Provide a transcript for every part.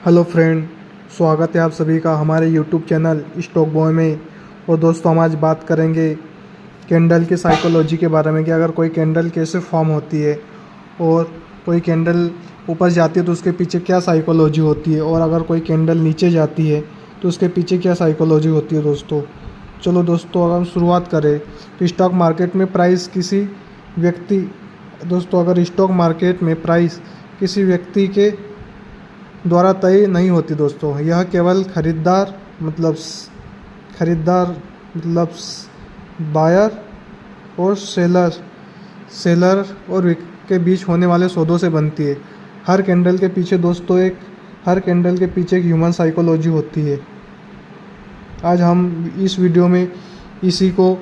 Hello friend, स्वागत है आप सभी का हमारे यूट्यूब चैनल स्टॉक बॉय में। और दोस्तों, हम आज बात करेंगे कैंडल की साइकोलॉजी के बारे में कि अगर कोई कैंडल कैसे फॉर्म होती है और कोई कैंडल ऊपर जाती है तो उसके पीछे क्या साइकोलॉजी होती है, और अगर कोई कैंडल नीचे जाती है तो उसके पीछे क्या साइकोलॉजी होती है। चलो दोस्तों, अगर हम शुरुआत करें तो स्टॉक मार्केट में प्राइस किसी व्यक्ति अगर स्टॉक मार्केट में प्राइस किसी व्यक्ति के द्वारा तय नहीं होती दोस्तों, यह केवल खरीदार मतलब बायर और सेलर और के बीच होने वाले सौदों से बनती है। हर कैंडल के पीछे एक ह्यूमन साइकोलॉजी होती है। आज हम इस वीडियो में इसी को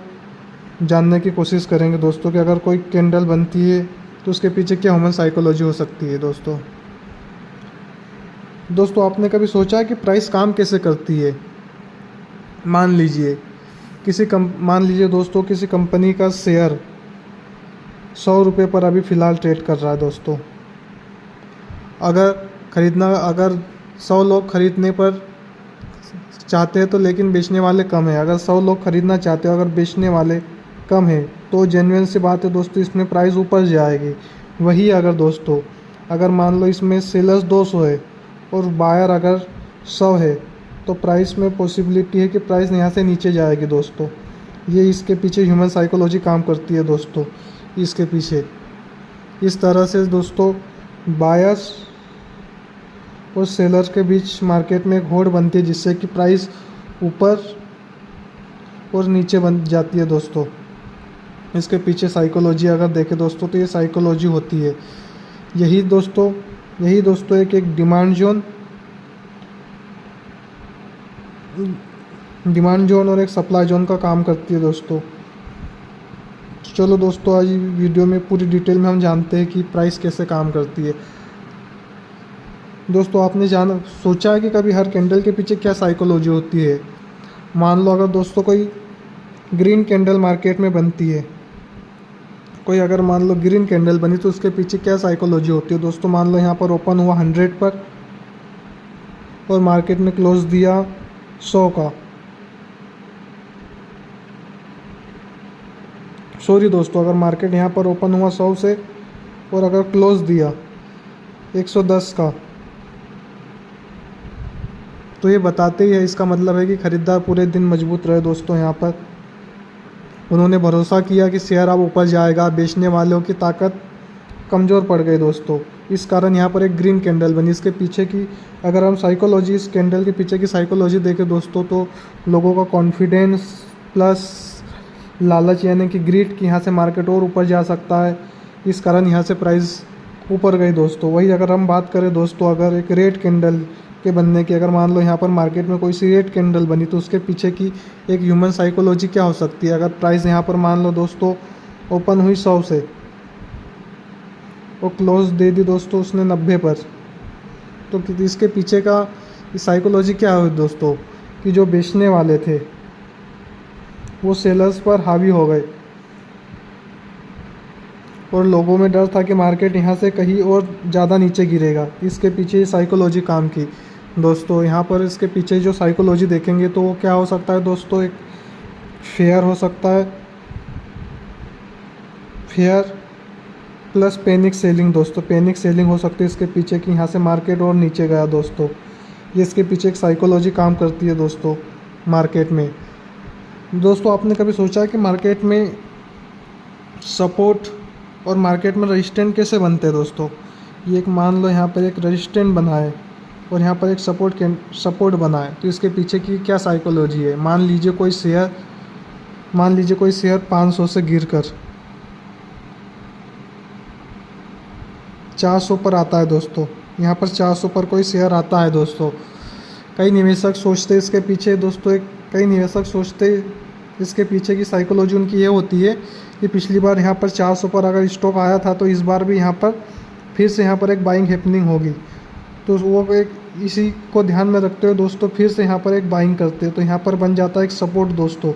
जानने की कोशिश करेंगे दोस्तों कि अगर कोई कैंडल बनती है तो उसके पीछे क्या ह्यूमन साइकोलॉजी हो सकती है। दोस्तों, आपने कभी सोचा है कि प्राइस काम कैसे करती है? मान लीजिए दोस्तों, किसी कंपनी का शेयर 100 रुपये पर अभी फ़िलहाल ट्रेड कर रहा है दोस्तों। अगर 100 लोग खरीदने पर चाहते हैं तो लेकिन बेचने वाले कम है। अगर 100 लोग खरीदना चाहते हो, अगर बेचने वाले कम है तो जेन्युइन सी बात है दोस्तों, इसमें प्राइस ऊपर जाएगी। वही अगर मान लो इसमें सेलर्स 200 है और बायर अगर 100 है तो प्राइस में पॉसिबिलिटी है कि प्राइस यहाँ से नीचे जाएगी दोस्तों। ये इसके पीछे ह्यूमन साइकोलॉजी काम करती है दोस्तों। इसके पीछे इस तरह से दोस्तों बायर्स और सेलर्स के बीच मार्केट में एक होड़ बनती है, जिससे कि प्राइस ऊपर और नीचे बन जाती है दोस्तों। इसके पीछे साइकोलॉजी अगर देखें दोस्तों तो ये साइकोलॉजी होती है। यही दोस्तों एक डिमांड जोन और एक सप्लाई जोन का काम करती है दोस्तों। चलो दोस्तों, आज वीडियो में पूरी डिटेल में हम जानते हैं कि प्राइस कैसे काम करती है। दोस्तों, आपने सोचा है कि कभी हर कैंडल के पीछे क्या साइकोलॉजी होती है? मान लो अगर दोस्तों कोई ग्रीन कैंडल मार्केट में बनती है, मान लो ग्रीन कैंडल बनी तो उसके पीछे क्या साइकोलॉजी होती है दोस्तों? मान लो यहाँ पर ओपन हुआ 100 पर और मार्केट में क्लोज दिया 100 का। सॉरी दोस्तों, अगर मार्केट यहाँ पर ओपन हुआ 100 से और अगर क्लोज दिया 110 का, तो ये बताते ही है, इसका मतलब है कि ख़रीदार पूरे दिन मजबूत रहे दोस्तों। यहाँ पर उन्होंने भरोसा किया कि शेयर अब ऊपर जाएगा, बेचने वालों की ताकत कमज़ोर पड़ गई दोस्तों। इस कारण यहाँ पर एक ग्रीन कैंडल बनी। इसके पीछे की अगर हम साइकोलॉजी, इस कैंडल के पीछे की साइकोलॉजी देखें दोस्तों, तो लोगों का कॉन्फिडेंस प्लस लालच, यानी कि ग्रीड कि यहाँ से मार्केट और ऊपर जा सकता है, इस कारण यहाँ से प्राइस ऊपर गई दोस्तों। वही अगर हम बात करें दोस्तों, अगर एक रेड कैंडल के बनने की, अगर मान लो यहाँ पर मार्केट में कोई सी रेड कैंडल बनी तो उसके पीछे की एक ह्यूमन साइकोलॉजी क्या हो सकती है? अगर प्राइस यहाँ पर मान लो दोस्तों ओपन हुई 100 से और क्लोज दे दी दोस्तों उसने 90 पर, तो इसके पीछे का साइकोलॉजी क्या हुई दोस्तों कि जो बेचने वाले थे वो सेलर्स पर हावी हो गए और लोगों में डर था कि मार्केट यहाँ से कहीं और ज़्यादा नीचे गिरेगा। इसके पीछे साइकोलॉजी काम की दोस्तों। यहाँ पर इसके पीछे जो साइकोलॉजी देखेंगे तो वो क्या हो सकता है दोस्तों? एक फेयर हो सकता है, फेयर प्लस पैनिक सेलिंग दोस्तों। पैनिक सेलिंग हो सकती है इसके पीछे कि यहाँ से मार्केट और नीचे गया दोस्तों। ये इसके पीछे एक साइकोलॉजी काम करती है दोस्तों मार्केट में। दोस्तों, आपने कभी सोचा है कि मार्केट में सपोर्ट और मार्केट में रेजिस्टेंट कैसे बनते हैं दोस्तों? ये एक मान लो यहाँ पर एक रेजिस्टेंट बना है और यहाँ पर एक सपोर्ट बना है, तो इसके पीछे की क्या साइकोलॉजी है? मान लीजिए कोई शेयर 500 से गिरकर 400 पर आता है दोस्तों। यहाँ पर 400 पर कोई शेयर आता है दोस्तों। कई निवेशक सोचते इसके पीछे की साइकोलॉजी उनकी ये होती है कि पिछली बार यहाँ पर 400 पर अगर स्टॉक आया था तो इस बार भी यहाँ पर फिर से यहाँ पर एक बाइंग हैपनिंग होगी, तो वो एक इसी को ध्यान में रखते हुए दोस्तों फिर से यहाँ पर एक बाइंग करते हैं, तो यहाँ पर बन जाता है एक सपोर्ट दोस्तों।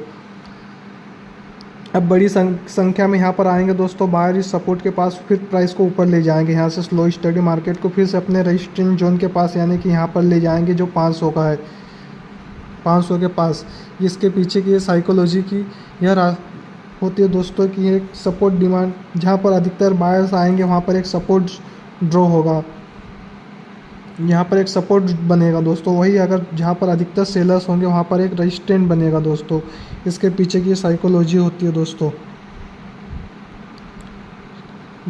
अब बड़ी संख्या में यहाँ पर आएंगे दोस्तों बायर इस सपोर्ट के पास, फिर प्राइस को ऊपर ले जाएंगे। यहाँ से स्लो स्टडी मार्केट को फिर से अपने रेजिस्टेंस जोन के पास यानी कि यहाँ पर ले जाएंगे जो 500 का है, 500 के पास। इसके पीछे की ये साइकोलॉजी की यह होती है दोस्तों कि एक सपोर्ट डिमांड जहाँ पर अधिकतर बायर्स आएंगे वहाँ पर एक सपोर्ट ड्रॉ होगा, यहाँ पर एक सपोर्ट बनेगा दोस्तों। वही अगर जहाँ पर अधिकतर सेलर्स होंगे वहाँ पर एक रेजिस्टेंट बनेगा दोस्तों। इसके पीछे की साइकोलॉजी होती है दोस्तों।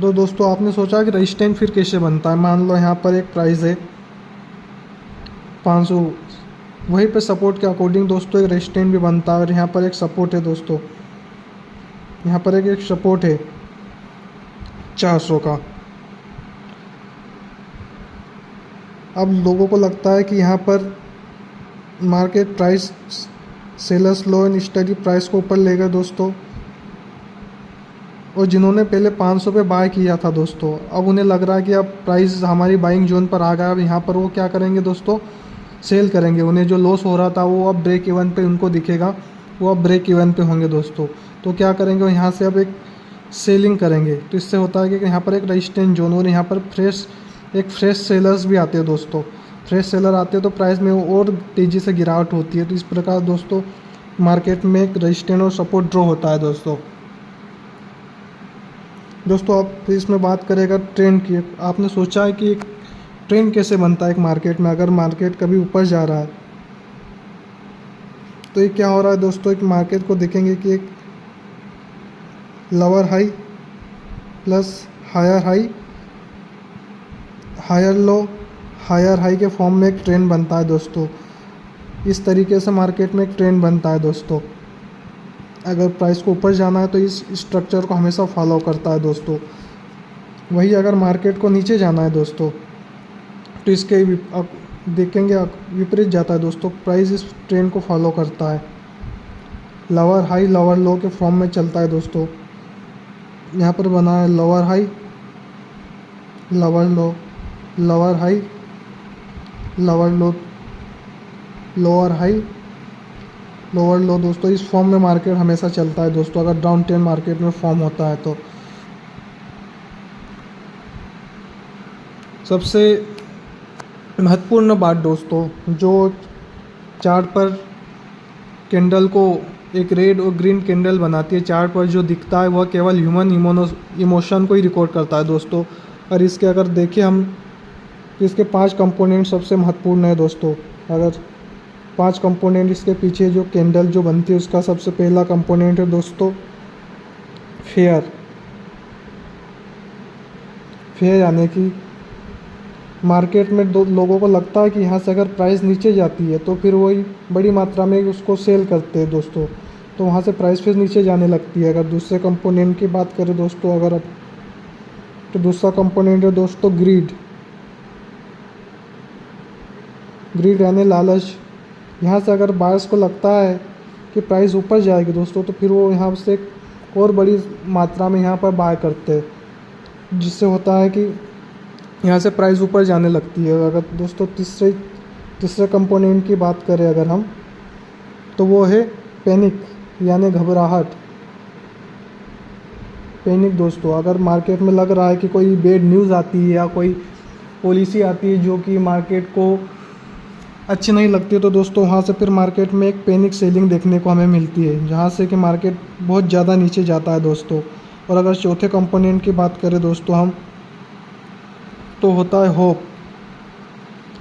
तो दोस्तों आपने सोचा कि रेजिस्टेंट फिर कैसे बनता है। मान लो यहाँ पर एक प्राइस है 500, वहीं पे सपोर्ट के अकॉर्डिंग दोस्तों एक रेजिस्टेंट भी बनता है। और यहाँ पर एक सपोर्ट है दोस्तों, यहाँ पर एक सपोर्ट है 400 का। अब लोगों को लगता है कि यहाँ पर market price sellers low and study price को ऊपर ले गए दोस्तों, और जिन्होंने पहले 500 पे बाय किया था दोस्तों, अब उन्हें लग रहा है कि अब प्राइस हमारी बाइंग जोन पर आ गया। अब यहाँ पर वो क्या करेंगे दोस्तों, सेल करेंगे। उन्हें जो लॉस हो रहा था वो अब ब्रेक इवन पे उनको दिखेगा, वो अब ब्रेक इवन पे होंगे दोस्तों। तो क्या करेंगे, वो यहाँ से अब एक सेलिंग करेंगे। तो इससे होता है कि यहाँ पर एक रेजिस्टेंस जोन और यहाँ पर फ्रेश सेलर्स भी आते हैं दोस्तों। फ्रेश सेलर आते हैं तो प्राइस में और तेज़ी से गिरावट होती है। तो इस प्रकार दोस्तों मार्केट में एक रेजिस्टेंस और सपोर्ट ड्रॉ होता है दोस्तों। आप फिर इसमें बात करें अगर ट्रेंड की, आपने सोचा है कि एक ट्रेंड कैसे बनता है एक मार्केट में। अगर मार्केट कभी ऊपर जा रहा है तो ये क्या हो रहा है दोस्तों, एक मार्केट को देखेंगे कि एक lower high plus higher high, higher low, higher high के फॉर्म में एक ट्रेंड बनता है दोस्तों। इस तरीके से मार्केट में एक ट्रेंड बनता है दोस्तों। अगर प्राइस को ऊपर जाना है तो इस स्ट्रक्चर को हमेशा फॉलो करता है दोस्तों। वही अगर मार्केट को नीचे जाना है दोस्तों तो इसके देखेंगे विपरीत जाता है दोस्तों। प्राइस इस ट्रेंड को फॉलो करता है, लोअर हाई लोअर लो के फॉर्म में चलता है दोस्तों। यहाँ पर बना है लोअर हाई लोअर लो, लोअर हाई लोअर लो, लोअर हाई लोअर लो दोस्तों। इस फॉर्म में मार्केट हमेशा चलता है दोस्तों, अगर डाउन ट्रेंड मार्केट में फॉर्म होता है तो। सबसे महत्वपूर्ण बात दोस्तों, जो चार्ट पर कैंडल को एक रेड और ग्रीन कैंडल बनाती है, चार्ट पर जो दिखता है वह केवल ह्यूमन इमोशन को ही रिकॉर्ड करता है दोस्तों। और इसके अगर देखें हम तो इसके 5 कंपोनेंट सबसे महत्वपूर्ण है दोस्तों। अगर 5 कंपोनेंट इसके पीछे जो कैंडल जो बनती है उसका सबसे पहला कंपोनेंट है दोस्तों फेयर। फेयर यानी कि मार्केट में लोगों को लगता है कि यहाँ से अगर प्राइस नीचे जाती है तो फिर वही बड़ी मात्रा में उसको सेल करते हैं दोस्तों, तो वहाँ से प्राइस फिर नीचे जाने लगती है। अगर दूसरे कंपोनेंट की बात करें दोस्तों अगर अब, तो दूसरा कंपोनेंट है दोस्तों ग्रीड। ग्रीड यानी लालच। यहाँ से अगर बायर्स को लगता है कि प्राइस ऊपर जाएगी दोस्तों तो फिर वो यहाँ से और बड़ी मात्रा में यहाँ पर बाय करते हैं, जिससे होता है कि यहाँ से प्राइस ऊपर जाने लगती है। अगर दोस्तों तीसरे कंपोनेंट की बात करें अगर हम, तो वो है पैनिक यानी घबराहट। पैनिक दोस्तों, अगर मार्केट में लग रहा है कि कोई बैड न्यूज़ आती है या कोई पॉलिसी आती है जो कि मार्केट को अच्छी नहीं लगती है, तो दोस्तों वहाँ से फिर मार्केट में एक पैनिक सेलिंग देखने को हमें मिलती है, जहाँ से कि मार्केट बहुत ज़्यादा नीचे जाता है दोस्तों। और अगर चौथे कंपोनेंट की बात करें दोस्तों हम, तो होता है होप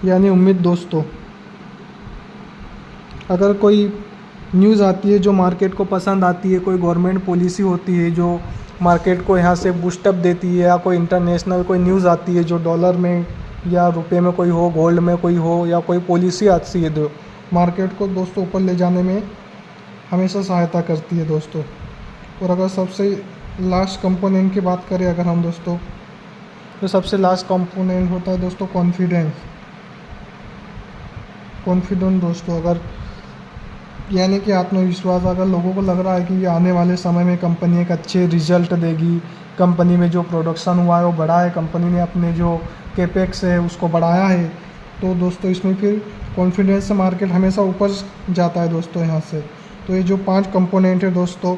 यानी उम्मीद दोस्तों। अगर कोई न्यूज़ आती है जो मार्केट को पसंद आती है, कोई गवर्नमेंट पॉलिसी होती है जो मार्केट को यहाँ से बूस्टअप देती है, या कोई इंटरनेशनल कोई न्यूज़ आती है जो डॉलर में या रुपए में कोई हो, गोल्ड में कोई हो, या कोई पॉलिसी आती है जो मार्केट को दोस्तों ऊपर ले जाने में हमेशा सहायता करती है दोस्तों। और अगर सबसे लास्ट कंपोनेंट की बात करें अगर हम दोस्तों, तो सबसे लास्ट कंपोनेंट होता है दोस्तों कॉन्फिडेंस। कॉन्फिडेंट दोस्तों, अगर यानी कि आत्मविश्वास। अगर लोगों को लग रहा है कि ये आने वाले समय में कंपनी एक अच्छे रिजल्ट देगी, कंपनी में जो प्रोडक्शन हुआ है वो बढ़ा है, कंपनी ने अपने जो कैपेक्स है उसको बढ़ाया है, तो दोस्तों इसमें फिर कॉन्फिडेंस से मार्केट हमेशा ऊपर जाता है दोस्तों यहाँ से। तो ये जो 5 कंपोनेंट है दोस्तों,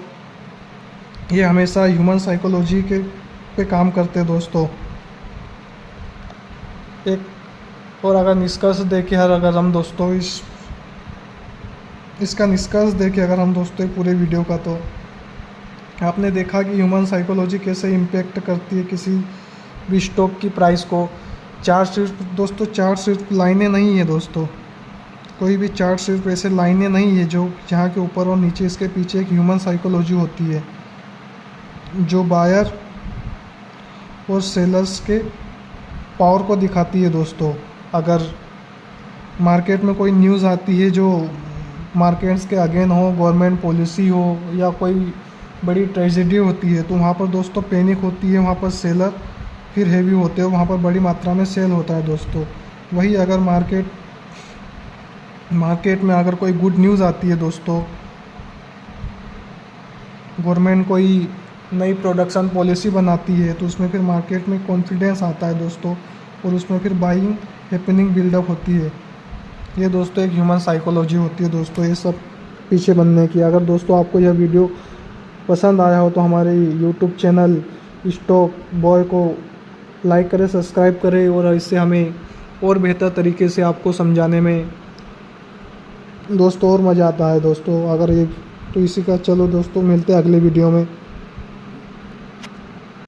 ये हमेशा ह्यूमन साइकोलॉजी के पे काम करते हैं दोस्तों। एक और अगर निष्कर्ष देखें अगर हम दोस्तों इसका निष्कर्ष देखें अगर हम दोस्तों पूरे वीडियो का, तो आपने देखा कि ह्यूमन साइकोलॉजी कैसे इम्पेक्ट करती है किसी भी स्टॉक की प्राइस को। चार्ट सिर्फ लाइनें नहीं है दोस्तों, कोई भी चार्ट सिर्फ ऐसे लाइनें नहीं है जो जहाँ के ऊपर और नीचे, इसके पीछे एक ह्यूमन साइकोलॉजी होती है जो बायर और सेलर्स के पावर को दिखाती है दोस्तों। अगर मार्केट में कोई न्यूज़ आती है जो मार्केट्स के अगेन हो, गवर्नमेंट पॉलिसी हो या कोई बड़ी ट्रेजेडी होती है, तो वहाँ पर दोस्तों पैनिक होती है, वहाँ पर सेलर फिर हैवी होते हैं, वहाँ पर बड़ी मात्रा में सेल होता है दोस्तों। वही अगर मार्केट में अगर कोई गुड न्यूज़ आती है दोस्तों, गवर्नमेंट कोई नई प्रोडक्शन पॉलिसी बनाती है, तो उसमें फिर मार्केट में कॉन्फिडेंस आता है दोस्तों और उसमें फिर बाइंग हैपनिंग बिल्डअप होती है। ये दोस्तों एक ह्यूमन साइकोलॉजी होती है दोस्तों ये सब पीछे बनने की। अगर दोस्तों आपको यह वीडियो पसंद आया हो तो हमारे यूट्यूब चैनल स्टॉक बॉय को लाइक करें, सब्सक्राइब करें और इससे हमें और बेहतर तरीके से आपको समझाने में दोस्तों और मज़ा आता है दोस्तों। अगर ये तो इसी का, चलो दोस्तों मिलते हैं अगले वीडियो में।